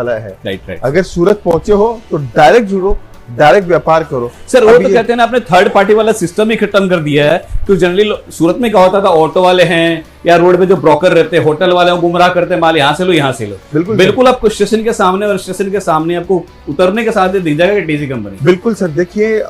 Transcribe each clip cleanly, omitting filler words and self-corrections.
वाला है। राइट। अगर सूरत पहुंचे हो तो डायरेक्ट जुड़ो, डायरेक्ट व्यापार करो। सर वो तो कहते हैं ना, आपने थर्ड पार्टी वाला सिस्टम ही खत्म कर दिया है। तो जनरली सूरत में क्या होता था, ऑटो वाले हैं या रोड पे जो ब्रोकर रहते हैं, होटल वाले हैं, गुमराह करते हैं, माल यहाँ से लो यहाँ से लो। बिल्कुल आपको स्टेशन के सामने और स्टेशन के सामने आपको उतरने के साथ दिख जाएगा टीसी कंपनी। बिल्कुल सर, देखिए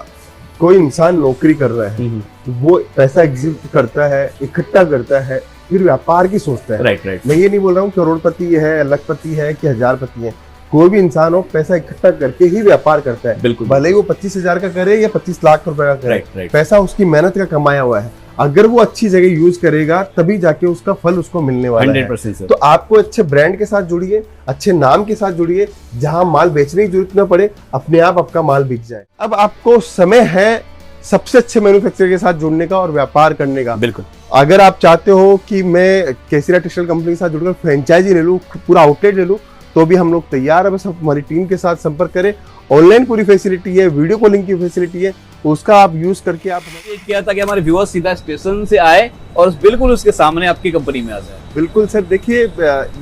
कोई इंसान नौकरी कर रहा है, वो पैसा एग्जीक्यूट करता है, इकट्ठा करता है, फिर व्यापार की सोचता है। राइट। मैं ये नहीं बोल रहा हूँ करोड़पति है, लखपति है कि हजारपति है, कोई भी इंसान हो पैसा इकट्ठा करके ही व्यापार करता है। बिल्कुल। भले ही वो 25,000 का करे या 25 लाख रुपए का करे। राइट। पैसा उसकी मेहनत का कमाया हुआ है, अगर वो अच्छी जगह यूज करेगा तभी जाके उसका फल उसको मिलने वाला 100% है। तो आपको अच्छे ब्रांड के साथ जुड़िए, अच्छे नाम के साथ जुड़िए, जहां माल बेचने की जरूरत न पड़े, अपने आप आपका माल बिक जाए। अब आपको समय है सबसे अच्छे मैन्युफैक्चरर के साथ जुड़ने का और व्यापार करने का। बिल्कुल। अगर आप चाहते हो कि मैं केसरिया टेक्सटाइल कंपनी के साथ जुड़कर फ्रेंचाइजी ले लूं, पूरा आउटलेट ले लूं, तो भी हम लोग तैयार है। बस हमारी टीम के साथ संपर्क करें। ऑनलाइन पूरी फैसिलिटी है, वीडियो कॉलिंग की फैसिलिटी है, उसका आप यूज करके आप किया था कि हमारे व्यूअर्स सीधा स्टेशन से आए और बिल्कुल उसके सामने आपकी कंपनी में आ जाए। बिल्कुल सर, देखिए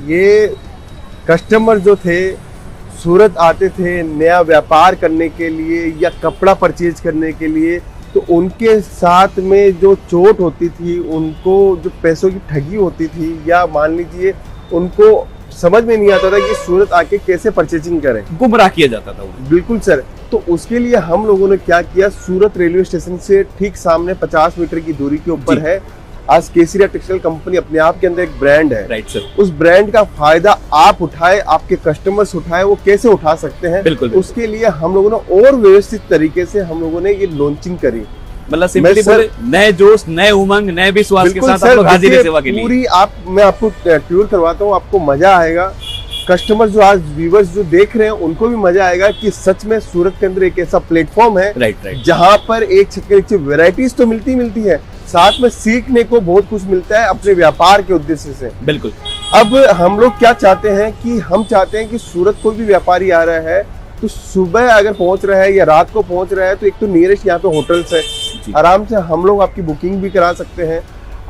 ये कस्टमर जो थे सूरत आते थे नया व्यापार करने के लिए या कपड़ा परचेज करने के लिए, तो उनके साथ में जो चोट होती थी, उनको जो पैसों की ठगी होती थी, या मान लीजिए उनको समझ में नहीं आता था कि सूरत आके कैसे परचेजिंग करें, गुमराह किया जाता था उन्हें। बिल्कुल सर, तो उसके लिए हम लोगों ने क्या किया, सूरत रेलवे स्टेशन से ठीक सामने 50 मीटर की दूरी के ऊपर है आज केसरिया टेक्सटाइल कंपनी। अपने आप के अंदर एक ब्रांड है। Right sir. उस ब्रांड का फायदा आप उठाए, आपके कस्टमर्स उठाए, वो कैसे उठा सकते हैं, बिल्कुल। उसके लिए हम लोगों ने और व्यवस्थित तरीके से हम लोगों ने ये लॉन्चिंग करी। मतलब सिंपली बोले, नए जोश, नए उमंग, नए विश्वास के साथ आप लोग हाजिर है सेवा के लिए। पूरी मैं आपको टूर करवाता हूँ, आपको मजा आएगा। कस्टमर जो आज व्यूवर्स जो देख रहे हैं उनको भी मजा आएगा कि सच में सूरत के अंदर एक ऐसा प्लेटफॉर्म है राइट। जहाँ पर एक छत के नीचे वैरायटीज तो मिलती है, साथ में सीखने को बहुत कुछ मिलता है अपने व्यापार के उद्देश्य से। बिल्कुल। अब हम लोग क्या चाहते हैं कि हम चाहते हैं कि सूरत कोई भी व्यापारी आ रहा है तो सुबह अगर पहुंच रहा है या रात को पहुंच रहा है तो एक तो नियरेस्ट यहाँ पे होटल्स है, आराम से हम लोग आपकी बुकिंग भी करा सकते हैं,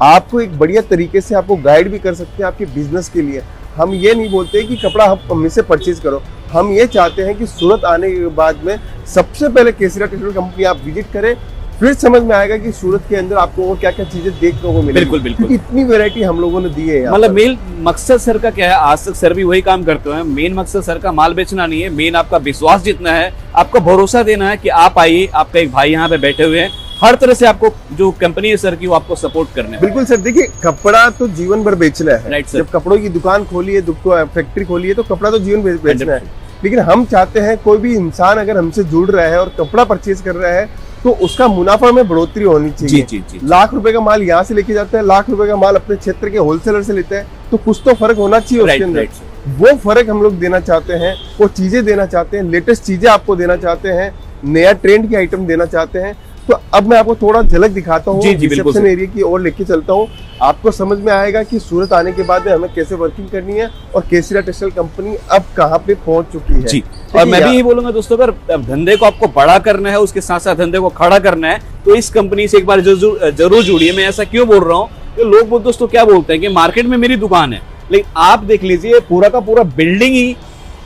आपको एक बढ़िया तरीके से आपको गाइड भी कर सकते हैं आपके बिजनेस के लिए। हम ये नहीं बोलते कि कपड़ा हम हमसे परचेज करो, हम ये चाहते हैं कि सूरत आने के बाद में सबसे पहले केसरिया टेक्सटाइल कंपनी आप विजिट करें, फिर समझ में आएगा कि सूरत के अंदर आपको और क्या क्या चीजें देखने को मिलेगी। बिल्कुल बिल्कुल। इतनी वैरायटी हम लोगों ने दी है। मतलब मेन मकसद सर का क्या है, आज तक सर भी वही काम करते हैं। मेन मकसद सर का माल बेचना नहीं है, मेन आपका विश्वास जितना है, आपका भरोसा देना है कि आप आइए, आपका एक भाई यहाँ पे बैठे हुए हैं, हर तरह से आपको जो कंपनी है सर की वो आपको सपोर्ट करने। बिल्कुल सर, देखिए कपड़ा तो जीवन भर बेचना है। Right sir. जब कपड़ों की दुकान खोली है, फैक्ट्री खोली है, तो कपड़ा तो जीवन भर बेचना है। लेकिन हम चाहते हैं कोई भी इंसान अगर हमसे जुड़ रहा है और कपड़ा परचेज कर रहा है तो उसका मुनाफा में बढ़ोतरी होनी चाहिए। जी। लाख रुपए का माल यहाँ से लेके जाता है, लाख रुपए का माल अपने क्षेत्र के होलसेलर से लेता है, तो कुछ तो फर्क होना चाहिए उसके अंदर। वो फर्क हम लोग देना चाहते हैं, वो चीजें देना चाहते हैं, लेटेस्ट चीजें आपको देना चाहते हैं, नया ट्रेंड की आइटम देना चाहते हैं। तो अब मैं आपको थोड़ा झलक दिखाता हूँ, रिसेप्शन एरिया की ओर लेके चलता हूँ, आपको समझ में आएगा कि सूरत आने के बाद में हमें कैसे वर्किंग करनी है और केसरिया टेक्सटाइल कंपनी अब कहाँ पे पहुंच चुकी है। जी। और मैं भी यही बोलूंगा दोस्तों, अगर धंधे को आपको बड़ा करना है, उसके साथ साथ धंधे को खड़ा करना है, तो इस कंपनी से एक बार जरूर जुड़िए। मैं ऐसा क्यों बोल रहा हूँ, लोग दोस्तों क्या बोलते हैं कि मार्केट में मेरी दुकान है, लेकिन आप देख लीजिए पूरा का पूरा बिल्डिंग ही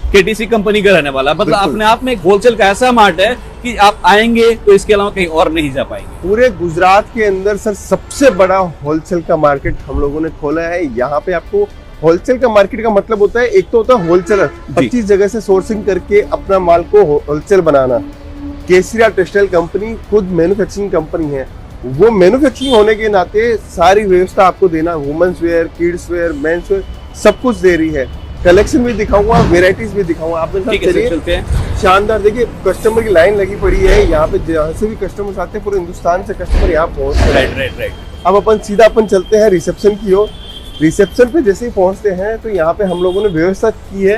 केटीसी कंपनी का रहने वाला। मतलब अपने आप में एक होलसेल का ऐसा मार्ट है कि आप आएंगे तो इसके अलावा कहीं और नहीं जा पाएंगे। पूरे गुजरात के अंदर सर सबसे बड़ा होलसेल का मार्केट हम लोगों ने खोला है। यहाँ पे आपको होलसेल का मार्केट का मतलब होता है, एक तो होता है होलसेलर 25 जगह से सोर्सिंग करके अपना माल को होलसेल बनाना। केसरिया टेक्सटाइल कंपनी खुद मैन्युफैक्चरिंग कंपनी है, वो मैन्युफैक्चरिंग होने के नाते सारी व्यवस्था आपको देना, women's wear, kids wear, men's wear सब कुछ दे रही है। कलेक्शन भी दिखाऊंगा, वेराइटीज भी दिखाऊंगा। आप चलते हैं, शानदार। देखिए कस्टमर की लाइन लगी पड़ी है यहाँ पे, जहाँ से भी कस्टमर आते हैं पूरे हिंदुस्तान से कस्टमर यहाँ पहुँचते हैं। राइट। अब अपन सीधा चलते हैं रिसेप्शन की ओर। रिसेप्शन पे जैसे ही पहुँचते हैं तो यहाँ पे हम लोगों ने व्यवस्था की है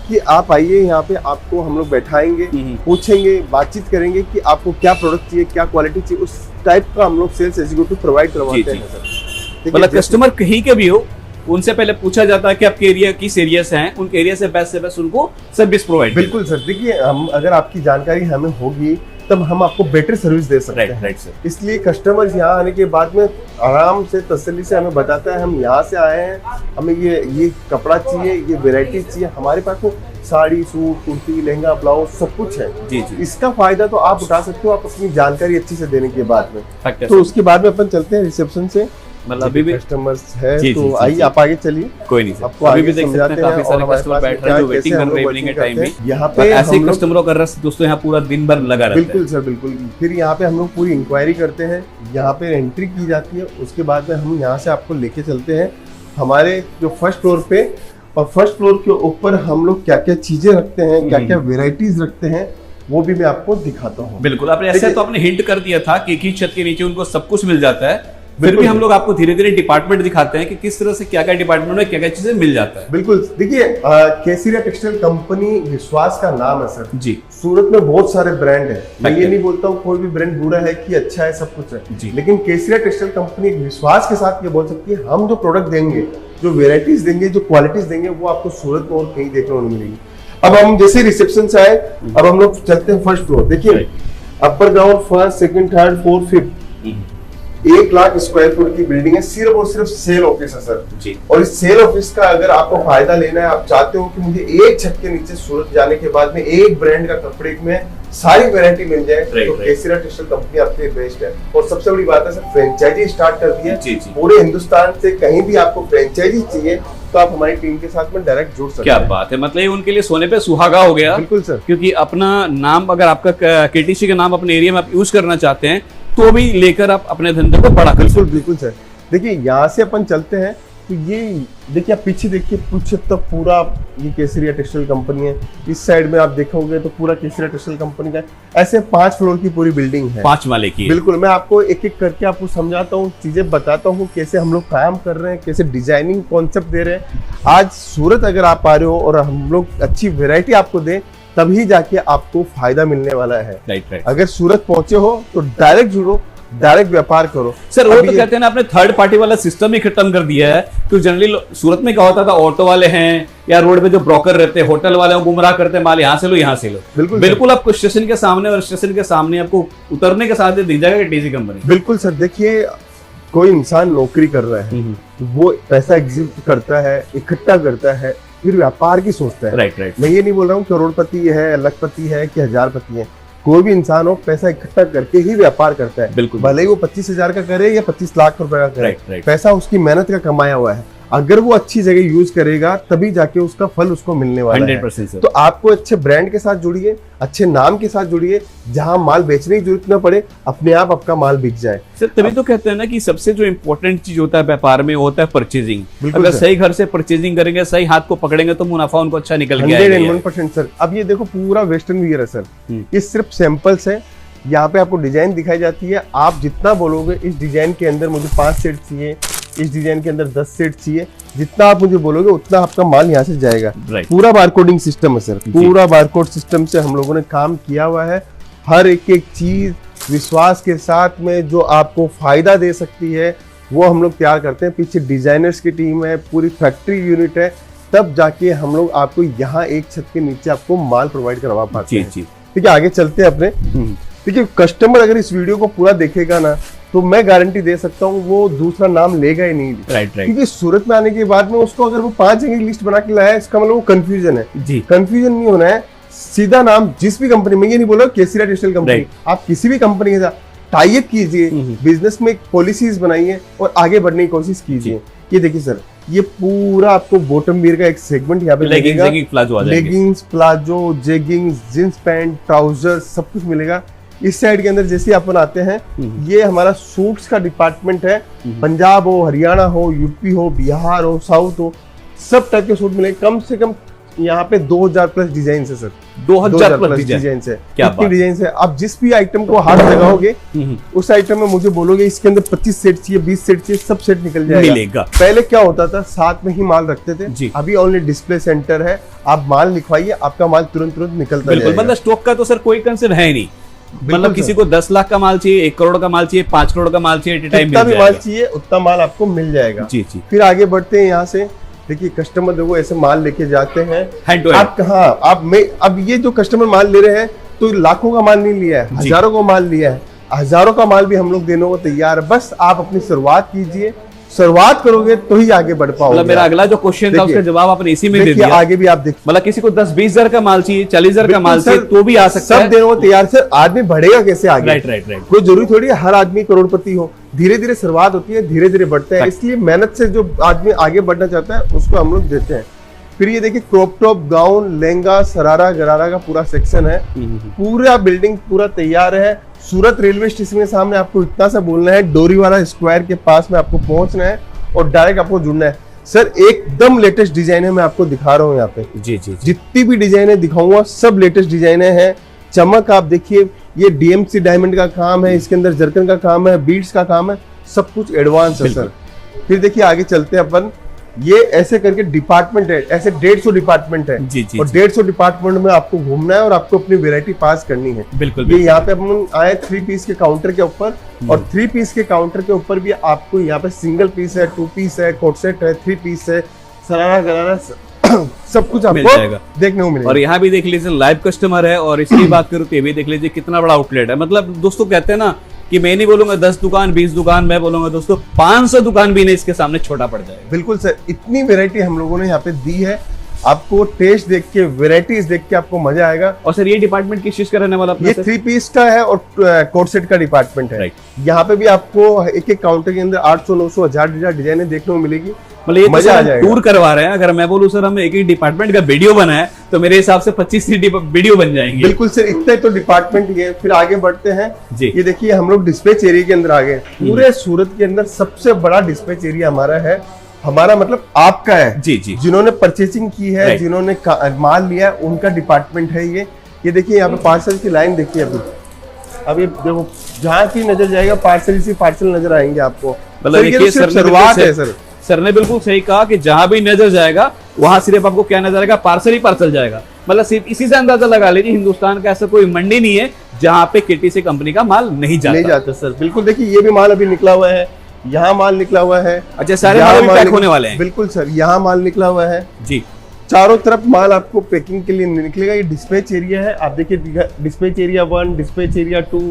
कि आप आइए, यहाँ पे आपको हम लोग बैठाएंगे, पूछेंगे, बातचीत करेंगे कि आपको क्या प्रोडक्ट चाहिए, क्या क्वालिटी चाहिए, उस टाइप का हम लोग सेल्स एग्जीक्यूटिव प्रोवाइड करवाते हैं सर। मतलब कस्टमर कहीं के भी हो, उनसे पहले पूछा जाता है कि आपके एरिया किस एरिया से हैं, उनके एरिया से बेस्ट उनको सर्विस प्रोवाइड। बिल्कुल सर, देखिए हम अगर आपकी जानकारी हमें होगी तब हम आपको बेटर सर्विस दे सकते हैं। Right sir. इसलिए कस्टमर्स यहाँ आने के बाद में आराम से तसल्ली से हमें बताता है हम यहाँ से आए हैं, हमें ये कपड़ा चाहिए, ये वेराइटी चाहिए। हमारे पास वो साड़ी, सूट, कुर्ती, लहंगा, ब्लाउज सब कुछ है। जी जी। इसका फायदा तो आप उठा सकते हो आप अपनी जानकारी अच्छी से देने के बाद में। फैक्ट तो उसके बाद में अपन चलते हैं रिसेप्शन से, मतलब अभी भी कस्टमर्स है जी, तो जी, आइए जी। आप आगे चलिए। कोई नहीं सर, आपको अभी आगे भी देख सकते समझाते हैं काफी हैं सारे और हमारे कस्टमर पास बैठ रहे हैं जो कैसे वेटिंग हम कर रहे हैं लोग इवनिंग के working टाइम में। करते हैं। यहाँ और पे ऐसे ही हम लोग कस्टमरों का रस दोस्तों यहाँ पूरा दिन भर लगा रहता है। बिल्कुल सर बिल्कुल। फिर यहाँ पे हम लोग पूरी इंक्वायरी करते हैं, यहाँ पे एंट्री की जाती है, उसके बाद में हम यहाँ से आपको लेके चलते हैं हमारे जो फर्स्ट फ्लोर पे। और फर्स्ट फ्लोर के ऊपर हम लोग क्या क्या चीजें रखते हैं, क्या क्या वेराइटीज रखते हैं, वो भी मैं आपको दिखाता हूँ। बिल्कुल, आपने ऐसे तो आपने हिंट कर दिया था कि एक ही छत के नीचे उनको सब कुछ मिल जाता है, फिर बिल्कुल। भी हम लोग आपको धीरे धीरे डिपार्टमेंट दिखाते हैं कि किस तरह से क्या क्या डिपार्टमेंट में क्या क्या चीजें मिल जाता है। बिल्कुल देखिए, केसरिया टेक्सटाइल कंपनी विश्वास का नाम है सर। जी। सूरत में बहुत सारे ब्रांड है, मैं बिल्कुल। ये नहीं बोलता हूँ कोई भी ब्रांड बुरा है कि अच्छा है, सब कुछ जी। है, लेकिन केसरिया टेक्सटाइल कंपनी एक विश्वास के साथ ये बोल सकती है हम जो प्रोडक्ट देंगे, जो वेराइटीज देंगे, जो क्वालिटीज देंगे, वो आपको सूरत में और कहीं देखने को नहीं मिलेगी। अब हम जैसे रिसेप्शन से आए, अब हम लोग चलते हैं फर्स्ट फ्लोर। देखिए upper ground, first, second, third, fourth, fifth, 1 lakh square foot की बिल्डिंग है, सिर्फ और सिर्फ सेल ऑफिस है सर। जी। और इस सेल ऑफिस का अगर आपको फायदा लेना है, आप चाहते हो कि मुझे एक छत के नीचे सूरत जाने के बाद में एक ब्रांड का कपड़े में सारी वैरायटी मिल जाए, तो केसरिया टेक्सटाइल कंपनी आपके लिए बेस्ट है। और सबसे बड़ी बात है सर, फ्रेंचाइजी स्टार्ट कर दी है। जी, जी। पूरे हिंदुस्तान से कहीं भी आपको फ्रेंचाइजी चाहिए तो आप हमारी टीम के साथ में डायरेक्ट जुड़ सकते क्या हैं। बात है, मतलब ये उनके लिए सोने पे सुहागा हो गया। बिल्कुल सर। क्योंकि अपना नाम, अगर आपका केटीसी का नाम अपने एरिया में आप यूज करना चाहते हैं तो भी लेकर आप अपने धंधे को बड़ा कर बिल्कुल सकते बिल्कुल सर। देखिए यहाँ से अपन चलते हैं तो ये देखिए, आप पीछे देखिए, पीछे तक पूरा ये केसरिया टेक्सटाइल कंपनी है। इस साइड में आप देखोगे तो पूरा केसरिया टेक्सटाइल कंपनी का है। ऐसे 5 फ्लोर की पूरी बिल्डिंग है, 5 माले की। बिल्कुल। मैं आपको एक एक करके आपको समझाता हूँ, चीजें बताता हूँ, कैसे हम लोग काम कर रहे हैं, कैसे डिजाइनिंग कॉन्सेप्ट दे रहे हैं। आज सूरत अगर आप आ रहे हो और हम लोग अच्छी वेरायटी आपको दें, तभी जाके आपको फायदा मिलने वाला है। राइट। अगर सूरत पहुंचे हो तो डायरेक्ट जुड़ो, डायरेक्ट व्यापार करो। सर वो तो कहते हैं ना, आपने थर्ड पार्टी वाला सिस्टम ही खत्म कर दिया है। तो जनरली सूरत में क्या होता था, ऑटो वाले हैं या रोड पे जो ब्रोकर रहते हैं, होटल वाले गुमराह करते हैं, माल यहाँ से लो यहाँ से लो। बिल्कुल बिल्कुल आपको स्टेशन के सामने, और स्टेशन के सामने आपको उतरने के साथ ही दिख जाएगा टीसी कंपनी। बिल्कुल सर। देखिए कोई इंसान नौकरी कर रहा है, वो पैसा एग्जिट करता है, इकट्ठा करता है, फिर व्यापार की सोचता है। राइट। मैं ये नहीं बोल रहा हूँ करोड़पति है, लखपति है कि हजारपति है, कोई भी इंसान हो पैसा इकट्ठा करके ही व्यापार करता है। बिल्कुल। भले ही वो 25,000 का करे या 25 लाख रुपए का करे, राइट। पैसा उसकी मेहनत का कमाया हुआ है। अगर वो अच्छी जगह यूज करेगा तभी जाके उसका फल उसको मिलने वाला है। 100% सर। तो आपको अच्छे ब्रांड के साथ जुड़िए, अच्छे नाम के साथ जुड़िए, जहां माल बेचने की जरूरत न पड़े, अपने आप आपका माल बिक जाए। सर तभी तो कहते हैं ना कि सबसे जो इम्पोर्टेंट चीज होता है व्यापार में, वो होता है परचेजिंग। बिल्कुल अगर सर। सही घर से परचेजिंग करेंगे, सही हाथ को पकड़ेंगे, तो मुनाफा उनको अच्छा निकल गया है। 101% सर। अब ये देखो पूरा वेस्टर्न वियर है सर, ये सिर्फ सैंपल्स है। यहाँ पे आपको डिजाइन दिखाई जाती है, आप जितना बोलोगे इस डिजाइन के अंदर मुझे 5 सेट चाहिए, इस डिजाइन के अंदर 10 सेट चाहिए, जितना आप मुझे बोलोगे उतना आपका माल यहाँ से जाएगा। राइट। पूरा बारकोडिंग सिस्टम है सर, पूरा बारकोड सिस्टम से हम लोगों ने काम किया हुआ है। हर एक एक चीज विश्वास के साथ में जो आपको फायदा दे सकती है वो हम लोग तैयार करते हैं। पीछे डिजाइनर्स की टीम है, पूरी फैक्ट्री यूनिट है, तब जाके हम लोग आपको यहाँ एक छत के नीचे आपको माल प्रोवाइड करवा पाते हैं। ठीक है, आगे चलते हैं अपने। देखिए कस्टमर अगर इस वीडियो को पूरा देखेगा ना, तो मैं गारंटी दे सकता हूँ वो दूसरा नाम लेगा ही नहीं। राइट। क्योंकि सूरत में आने के बाद में उसको अगर वो 5 जगह की लिस्ट बना के लाया है, इसका मतलब वो कंफ्यूजन है। जी। कंफ्यूजन नहीं होना है, सीधा नाम जिस भी कंपनी में, ये नहीं बोल रहा केसरिया टेक्सटाइल कंपनी, आप किसी भी कंपनी के साथ टाई अप कीजिए, बिजनेस में पॉलिसीज बनाइए और आगे बढ़ने की कोशिश कीजिए। ये देखिए सर, ये पूरा आपको बॉटम वियर का एक सेगमेंट यहाँ पे मिलेगा। Leggings, palazzo, jeggings, jeans pant, trouser सब कुछ मिलेगा। इस साइड के अंदर जैसे अपन आते हैं, ये हमारा सूट्स का डिपार्टमेंट है। पंजाब हो, हरियाणा हो, यूपी हो, बिहार हो, साउथ हो, सब टाइप के सूट मिलेंगे। कम से कम यहाँ पे 2000 प्लस डिजाइन है सर, 2000 प्लस डिजाइन है। क्या कितनी डिजाइन है? आप जिस भी आइटम को हाथ लगाओगे उस आइटम में मुझे बोलोगे इसके अंदर 25 सेट चाहिए, 20 सेट चाहिए, सब सेट निकल जाएगा। पहले क्या होता था, साथ में ही माल रखते थे, अभी ओनली डिस्प्ले सेंटर है। आप माल लिखवाइए, आपका माल तुरंत निकलता है। मतलब स्टॉक का तो सर कोई कंसर्न है ही नहीं। मतलब किसी को 10 लाख का माल चाहिए, 1 करोड़ का माल चाहिए, 5 करोड़ का माल चाहिए, जितना भी माल चाहिए उतना माल आपको मिल जाएगा। जी जी। फिर आगे बढ़ते हैं यहाँ से। देखिए कस्टमर देखो ऐसे माल लेके जाते हैं, आप कहाँ, अब ये जो कस्टमर माल ले रहे हैं तो लाखों का माल नहीं लिया है, हजारों का माल लिया है। हजारों का माल भी हम लोग देने को तैयार है। बस आप अपनी शुरुआत कीजिए, शुरुआत करोगे तो ही आगे बढ़ पाओगे। मतलब मेरा अगला जो क्वेश्चन था उसका जवाब आपने इसी में दे देखिए दिया। आगे भी आप देखिए, मतलब किसी को 10-20 हजार का माल चाहिए, 40 हजार का माल चाहिए तो भी आ सकता है। सब देने को तैयार सर, आदमी बढ़ेगा कैसे आगे? Right right right. कोई जरूरी थोड़ी है हर आदमी करोड़पति हो, धीरे धीरे शुरुआत होती है, धीरे धीरे बढ़ता है। इसलिए मेहनत से जो आदमी आगे बढ़ना चाहता है उसको हम लोग देते हैं। फिर ये देखिए क्रॉप टॉप, गाउन, लहंगा, सरारा गरारा का पूरा सेक्शन है। पूरा बिल्डिंग पूरा तैयार है। सूरत रेलवे स्टेशन के सामने आपको इतना सा बोलना है, डोरीवाला स्क्वायर के पास में आपको पहुंचना है और डायरेक्ट आपको जुड़ना है। सर एकदम लेटेस्ट डिजाइन है, मैं आपको दिखा रहा हूँ यहाँ पे। जी जी। जितनी भी डिजाइने दिखाऊंगा सब लेटेस्ट डिजाइने हैं। चमक आप देखिए, ये डीएमसी डायमंड का काम है, इसके अंदर जरकन का काम है, बीड्स का काम है, सब कुछ एडवांस है सर। फिर देखिए आगे चलते हैं अपन, ये ऐसे करके डिपार्टमेंट है, ऐसे 150 डिपार्टमेंट है। जी जी। और 150 डिपार्टमेंट में आपको घूमना है और आपको अपनी वैरायटी पास करनी है। बिल्कुल। ये यहाँ पे अपन आए 3 पीस के काउंटर के ऊपर, और 3 पीस के काउंटर के ऊपर भी आपको यहाँ पे सिंगल पीस है, 2 पीस है, कोट सेट है, 3 पीस है, सरारा गरारा सब कुछ मिल आपको जाएगा, देखने को मिलेगा। और यहाँ भी देख लीजिए लाइव कस्टमर है। और इसकी बात करूँ तो ये भी देख लीजिए कितना बड़ा आउटलेट है। मतलब दोस्तों कहते हैं ना कि मैं नहीं बोलूंगा 10 दुकान 20 दुकान, मैं बोलूंगा दोस्तों 500 दुकान भी नहीं इसके सामने छोटा पड़ जाएगा। बिल्कुल सर, इतनी वैरायटी हम लोगों ने यहाँ पे दी है। आपको टेस्ट देख के, वैरायटीज देख के आपको मजा आएगा। और सर ये डिपार्टमेंट किस चीज का रहने वाला अपना? ये 3 पीस का है और कोट सेट का डिपार्टमेंट है। यहाँ पे भी आपको एक एक काउंटर के अंदर 800 900 1000 डिजाइने देखने को मिलेगी। मतलब ये मजा आ तो जाएगा। टूर करवा रहे हैं। अगर मैं बोलूं सर हम एक ही डिपार्टमेंट का वीडियो बनाए तो मेरे हिसाब से 25-30 वीडियो बन जाएंगे। बिल्कुल सर, इतने तो डिपार्टमेंट ये। फिर आगे बढ़ते हैं जी। ये देखिए हम लोग डिस्पैच एरिया के अंदर आ गए। पूरे सूरत के अंदर सबसे बड़ा डिस्पैच एरिया हमारा है। हमारा मतलब आपका है जी जी। जिन्होंने परचेसिंग की है, जिन्होंने माल लिया है, उनका डिपार्टमेंट है ये देखिए यहाँ पे पार्सल की लाइन देखिए। अभी देखो जहाँ की नजर जाएगा पार्सल ही पार्सल नजर आएंगे आपको। मतलब देखिए सर शुरुआत है सर। सर ने बिल्कुल सही कहा कि जहां भी नजर जाएगा वहां सिर्फ आपको क्या नजर आएगा? पार्सल ही पार्सल जाएगा। मतलब सिर्फ इसी से अंदाजा लगा लीजिए हिंदुस्तान का ऐसा कोई मंडी नहीं है जहां पे केटीसी कंपनी का माल नहीं जाता सर। बिल्कुल देखिए ये भी माल अभी निकला हुआ है, यहाँ माल निकला हुआ है। अच्छा, सारे माल भी पैक होने वाले हैं? बिल्कुल सर, यहाँ माल निकला हुआ है जी। चारों तरफ माल आपको पैकिंग के लिए निकलेगा। ये डिस्पैच एरिया है, आप देखिए dispatch area 1, dispatch area 2,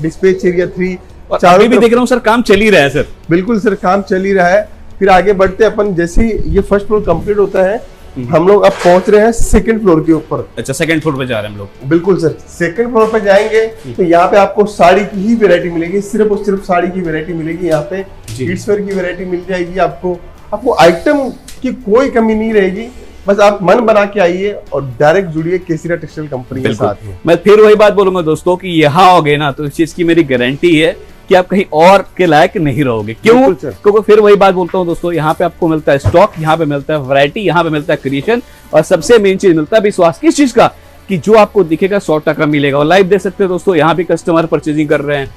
dispatch area 3। चारों भी देख रहा हूँ सर काम चल ही रहा है सर। बिल्कुल सर, काम चल ही रहा है। फिर आगे बढ़ते अपन, जैसे ही ये फर्स्ट फ्लोर कंप्लीट होता है हम लोग अब पहुंच रहे हैं सेकंड फ्लोर के ऊपर। अच्छा, सेकंड फ्लोर पे जा रहे हैं हम लोग। बिल्कुल सर, सेकंड फ्लोर पे जाएंगे तो यहाँ पे आपको साड़ी की ही वैरायटी मिलेगी, सिर्फ और सिर्फ साड़ी की वैरायटी मिलेगी। यहाँ पे किड्स वेयर की वैरायटी मिल जाएगी आपको आइटम की कोई कमी नहीं रहेगी। बस आप मन बना के आइए और डायरेक्ट जुड़िए केसरिया टेक्सटाइल कंपनी के साथ में। मैं फिर वही बात बोलूंगा दोस्तों कि यहाँ आओगे ना तो इस चीज की मेरी गारंटी है कि आप कहीं और के लायक नहीं रहोगे। क्यों? क्योंकि फिर वही बात बोलता हूँ दोस्तों, यहाँ पे आपको मिलता है स्टॉक, यहाँ पे मिलता है वैरायटी, यहाँ पे मिलता है क्रिएशन, और सबसे मेन चीज मिलता है विश्वास। किस चीज का? कि जो आपको दिखेगा 100% मिलेगा। और लाइव देख सकते हो दोस्तों, यहाँ भी कस्टमर परचेजिंग कर रहे हैं,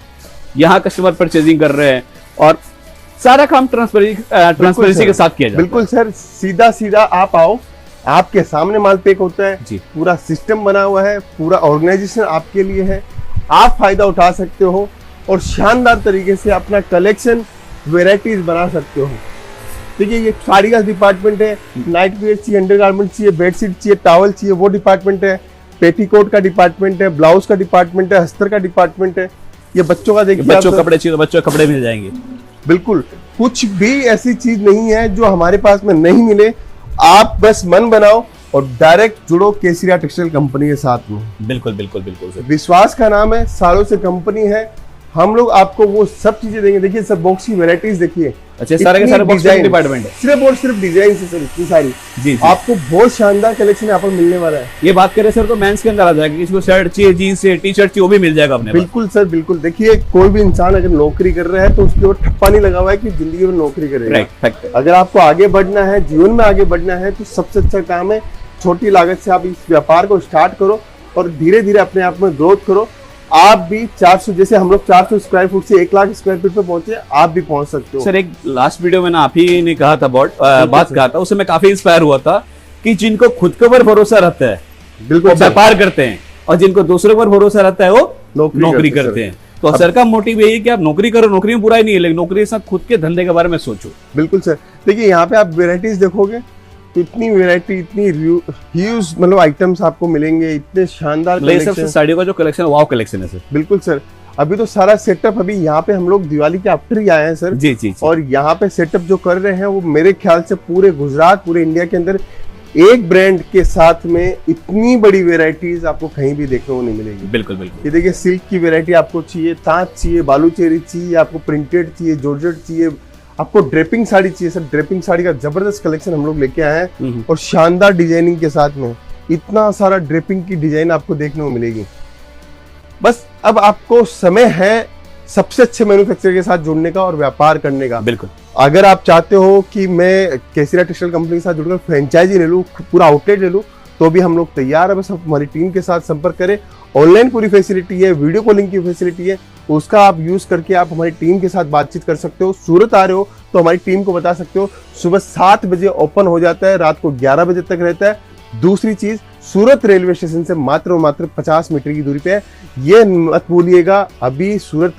यहाँ कस्टमर परचेजिंग कर रहे हैं, और सारा काम ट्रांसपेरेंसी के साथ किया जाता है। बिल्कुल सर, सीधा सीधा आप आओ, आपके सामने माल पैक होता है जी। पूरा सिस्टम बना हुआ है, पूरा ऑर्गेनाइजेशन आपके लिए है, आप फायदा उठा सकते हो और शानदार तरीके से अपना कलेक्शन वेराइटीज बना सकते हो। देखिए ये साड़ी का डिपार्टमेंट है, नाइट वेयर चाहिए, अंडरगारमेंट चाहिए, बेडशीट चाहिए, टॉवल चाहिए, वो डिपार्टमेंट है। पेटीकोट का डिपार्टमेंट है, ब्लाउज का डिपार्टमेंट है, अस्तर का डिपार्टमेंट है। ये बच्चों का देखिए, बच्चों कपड़े चाहिए तो बच्चों के कपड़े मिल जाएंगे। बिल्कुल, कुछ भी ऐसी चीज नहीं है जो हमारे पास में नहीं मिले। आप बस मन बनाओ और डायरेक्ट जुड़ो केसरिया टेक्सटाइल कंपनी के साथ में। बिल्कुल बिल्कुल बिल्कुल सर। विश्वास का नाम है, सालों से कंपनी है, हम लोग आपको वो सब चीजें देंगे। देखिए सब बॉक्स की वैरायटीज देखिए। अच्छा, सारे के सारे बॉक्स डिपार्टमेंट है, सिर्फ और सिर्फ डिजाइन से सर, इतनी सारी जी। आपको बहुत शानदार कलेक्शन यहाँ पर मिलने वाला है। ये बात करें सर तो मेंस के अंदर आ जाएगा, किसी को शर्ट चाहिए, जीन्स चाहिए, टी शर्ट चाहिए, वो भी मिल जाएगा अपने। बिल्कुल सर, बिल्कुल। देखिए कोई भी इंसान अगर नौकरी कर रहा है तो उसके ऊपर ठप्पा नहीं लगा हुआ है कि जिंदगी में नौकरी करेगा। अगर आपको आगे बढ़ना है, जीवन में आगे बढ़ना है, तो सबसे अच्छा काम है छोटी लागत से आप इस व्यापार को स्टार्ट करो और धीरे धीरे अपने आप में ग्रोथ करो। आप भी 400, जैसे हम लोग 400 स्क्वायर फुट से 1 लाख स्क्वायर फीट पे पहुंचे, आप भी पहुंच सकते हो। सर एक लास्ट वीडियो में ना आप ही ने कहा था बात कहा था, उससे मैं काफी इंस्पायर हुआ था कि जिनको खुद के ऊपर भरोसा रहता है बिल्कुल व्यापार करते हैं, और जिनको दूसरों पर भरोसा रहता है वो नौकरी करते हैं। तो सर का मोटिव यही है कि आप नौकरी करो, नौकरी में बुराई नहीं है, लेकिन नौकरी के साथ खुद के धंधे के बारे में सोचो। बिल्कुल सर। देखिए यहाँ पे आप वेराइटीज देखोगे तो इतनी वेराइटी, इतनी ह्यूज मतलब आइटम्स आपको मिलेंगे, इतने शानदार साड़ियों का जो कलेक्शन, वाव कलेक्शन है सर। बिल्कुल सर। अभी तो सारा सेटअप अभी यहाँ पे हम लोग दिवाली के आफ्टर ही आए हैं सर। जी जी जी। और यहाँ पे सेटअप जो कर रहे हैं वो मेरे ख्याल से पूरे गुजरात, पूरे इंडिया के अंदर एक ब्रांड के साथ में इतनी बड़ी वेराइटीज आपको कहीं भी देखने को नहीं मिलेगी। बिल्कुल बिल्कुल। ये देखिए, सिल्क की वेरायटी आपको चाहिए, तांत चाहिए, बालूचेरी चाहिए, आपको प्रिंटेड चाहिए, जॉर्जेट चाहिए, आपको ड्रेपिंग साड़ी चाहिए सर। ड्रेपिंग साड़ी का जबरदस्त कलेक्शन हम लोग लेके आए हैं और शानदार डिजाइनिंग के साथ में इतना सारा ड्रेपिंग की डिजाइन आपको देखने को मिलेगी। बस अब आपको समय है सबसे अच्छे मैन्युफैक्चरर के साथ जुड़ने का और व्यापार करने का। बिल्कुल। अगर आप चाहते हो कि मैं केसरिया टेक्सटाइल कंपनी के साथ जुड़कर फ्रेंचाइजी ले लूँ, पूरा आउटलेट ले लूँ, तो भी हम लोग तैयार है। बस आप हमारी टीम के साथ संपर्क करें। ऑनलाइन पूरी फैसिलिटी है, वीडियो कॉलिंग की फैसिलिटी है, उसका आप यूज करके आप हमारी टीम के साथ बातचीत कर सकते हो। सूरत आ रहे हो तो हमारी टीम को बता सकते हो। सुबह 7 बजे ओपन हो जाता है, रात को 11 बजे तक रहता है। दूसरी चीज, सूरत रेलवे स्टेशन से मात्र और मात्र 50 मीटर की दूरी पे है। ये मत भूलिएगा, अभी सूरत